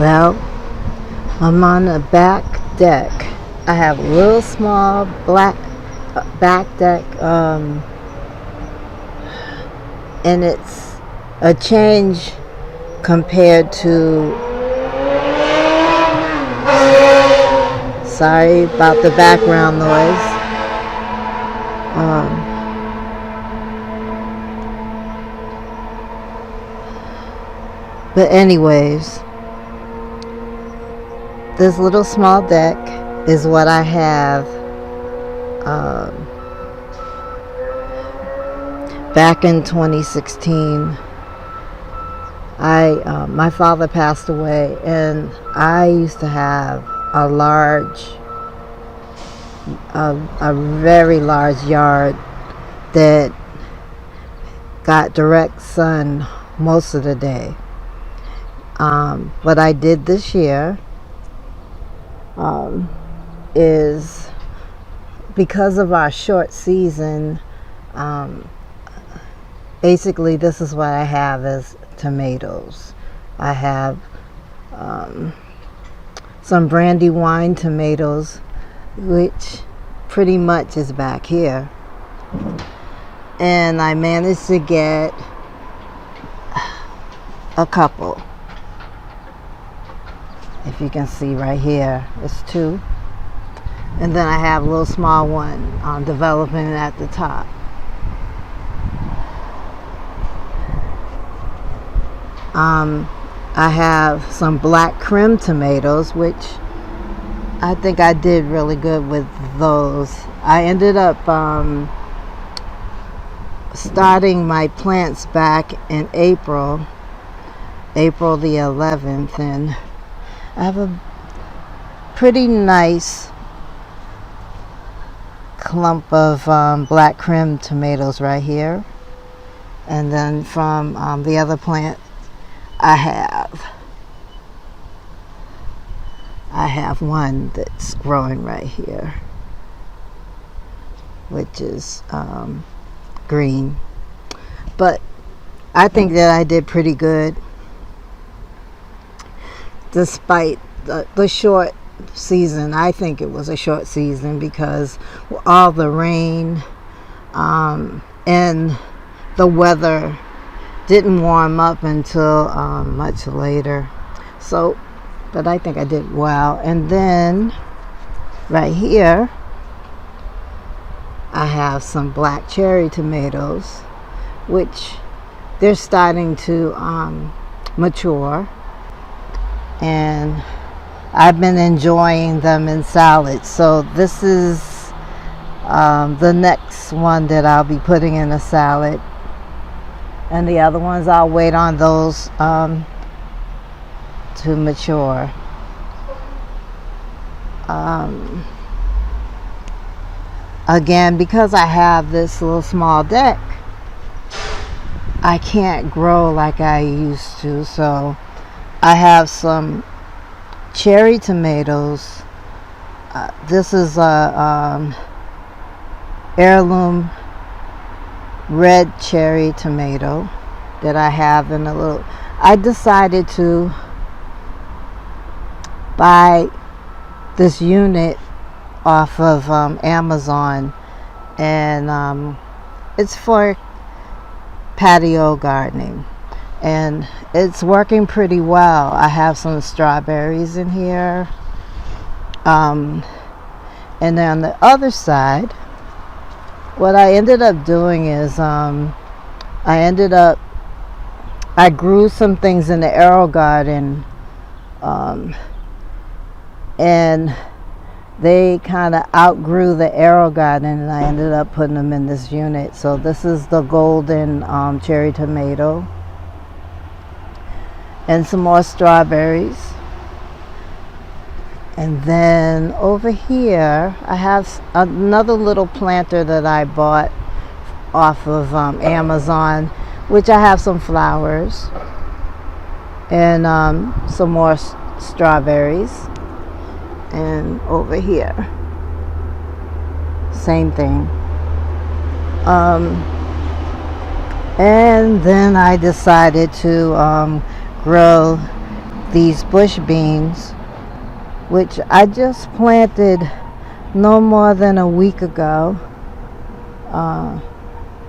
Well, I'm on the back deck. I have a little small black back deck, and it's a change compared to. Sorry about the background noise. But anyways, this little small deck is what I have back in 2016. My father passed away, and I used to have a very large yard that got direct sun most of the day. What I did this year is, because of our short season, basically this is what I have as tomatoes. I have some Brandywine tomatoes, which pretty much is back here, and I managed to get a couple. If you can see right here, it's two, and then I have a little small one developing at the top. I have some black Krim tomatoes, which I think I did really good with those. I ended up starting my plants back in April the 11th, and I have a pretty nice clump of black Krim tomatoes right here. And then from the other plant, I have one that's growing right here, which is green. But I think that I did pretty good, despite the short season. I think it was a short season because all the rain and the weather didn't warm up until much later. So, but I think I did well. And then right here I have some black cherry tomatoes, which they're starting to mature, and I've been enjoying them in salads. So this is the next one that I'll be putting in a salad, and the other ones I'll wait on those to mature. Again, because I have this little small deck, I can't grow like I used to. So I have some cherry tomatoes. This is a heirloom red cherry tomato that I have in a little. I decided to buy this unit off of Amazon, and it's for patio gardening, and it's working pretty well. I have some strawberries in here, and then on the other side, what I ended up doing is I grew some things in the AeroGarden, and they kind of outgrew the AeroGarden, and I ended up putting them in this unit. So this is the golden cherry tomato, and some more strawberries. And then over here I have another little planter that I bought off of Amazon, which I have some flowers and some more strawberries. And over here, same thing. And then I decided to grow these bush beans, which I just planted no more than a week ago.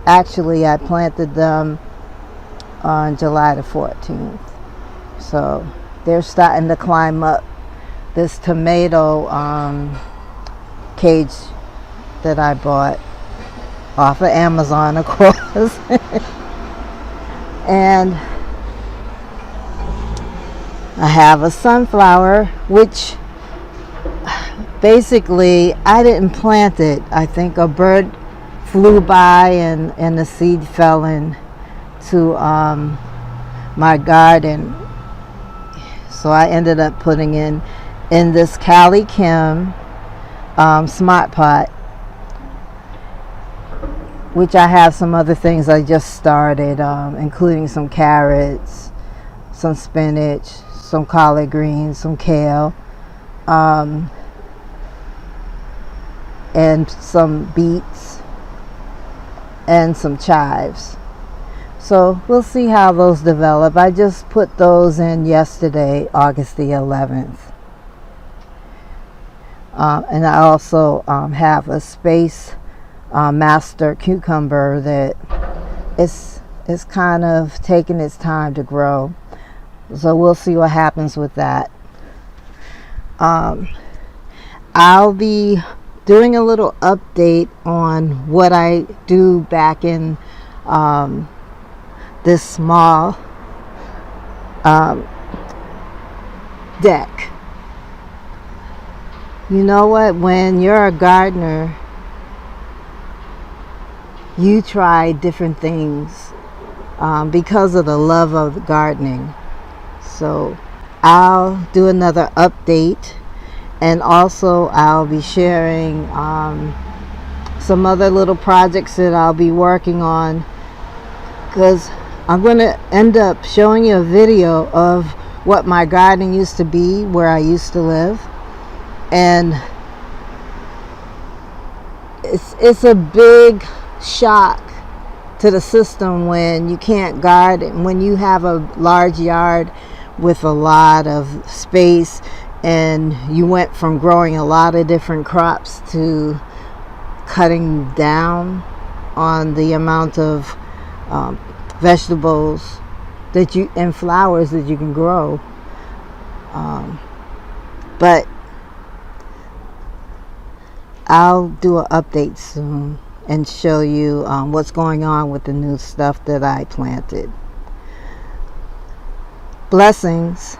Actually, I planted them on July the 14th. So they're starting to climb up this tomato cage that I bought off of Amazon, of course. And I have a sunflower, which basically I didn't plant it. I think a bird flew by and the seed fell into my garden. So I ended up putting in this Cali Kim Smart Pot, which I have some other things I just started, including some carrots, some spinach, some collard greens, some kale, and some beets and some chives. So we'll see how those develop. I just put those in yesterday, August the 11th. And I also have a Space Master cucumber that is kind of taking its time to grow. So we'll see what happens with that. I'll be doing a little update on what I do back in this small deck. You know what? When you're a gardener, you try different things because of the love of gardening. So I'll do another update, and also I'll be sharing some other little projects that I'll be working on, because I'm going to end up showing you a video of what my garden used to be where I used to live. And it's a big shock to the system when you can't garden, when you have a large yard with a lot of space, and you went from growing a lot of different crops to cutting down on the amount of vegetables that you and flowers that you can grow. But I'll do an update soon and show you what's going on with the new stuff that I planted. Blessings.